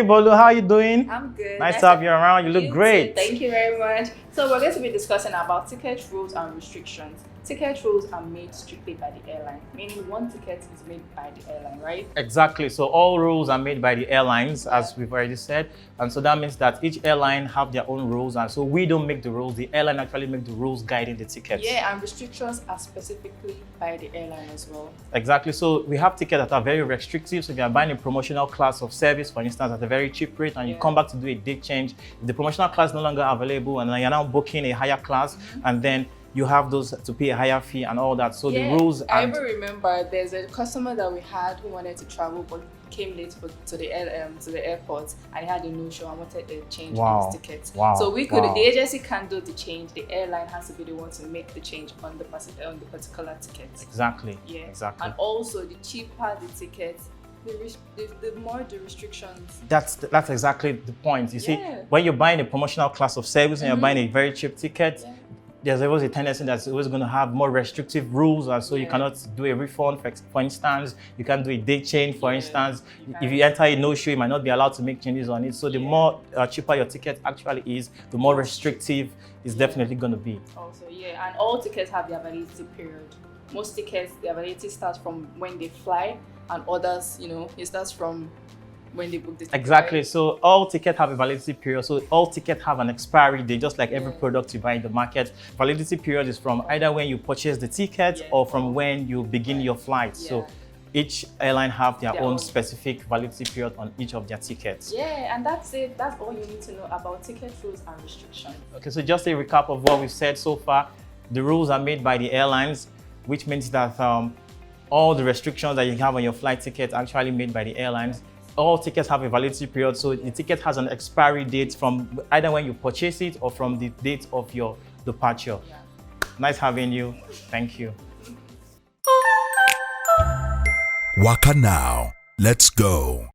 Bolu, how are you doing? I'm good. Nice to have you around. You look great. Too. Thank you very much. So we're going to be discussing about ticket rules and restrictions. Ticket rules are made strictly by the airline, meaning one ticket is made by the airline, right? Exactly. So all rules are made by the airlines, as we've already said. And so that means that each airline have their own rules. And so we don't make the rules. The airline actually make the rules guiding the tickets. Yeah, and restrictions are specifically by the airline as well. Exactly. So we have tickets that are very restrictive. So if you're buying a promotional class of service, for instance, at a very cheap rate, and you come back to do a date change, if the promotional class is no longer available, and then you're now booking a higher class, and then you have those to pay a higher fee and all that. So the rules. I even remember there's a customer that we had who wanted to travel but came late to the airport, and he had a no-show and wanted to change his ticket. So we could the agency can't do the change. The airline has to be the one to make the change on the particular ticket. Exactly. Yeah. Exactly. And also the cheaper the ticket, the more the restrictions. That's exactly the point. You see, when you're buying a promotional class of service and you're buying a very cheap ticket, there's always a tendency that's always going to have more restrictive rules, and so you cannot do a refund, for instance. You can't do a date change, for instance. If you enter a no-show, you might not be allowed to make changes on it. So the more cheaper your ticket actually is, the more restrictive it's definitely going to be. Also, and all tickets have their validity period. Most tickets, their validity starts from when they fly, and others, it starts from when they book the ticket. Exactly. Right? So all tickets have a validity period. So all tickets have an expiry date, just like every product you buy in the market. Validity period is from either when you purchase the ticket or from when you begin your flight. So each airline have their own specific validity period on each of their tickets. Yeah, and that's it. That's all you need to know about ticket rules and restrictions. Okay, so just a recap of what we've said so far. The rules are made by the airlines, which means that all the restrictions that you have on your flight ticket are actually made by the airlines. All tickets have a validity period, so the ticket has an expiry date from either when you purchase it or from the date of your departure. Nice having you. Thank you. Waka Now. Let's go.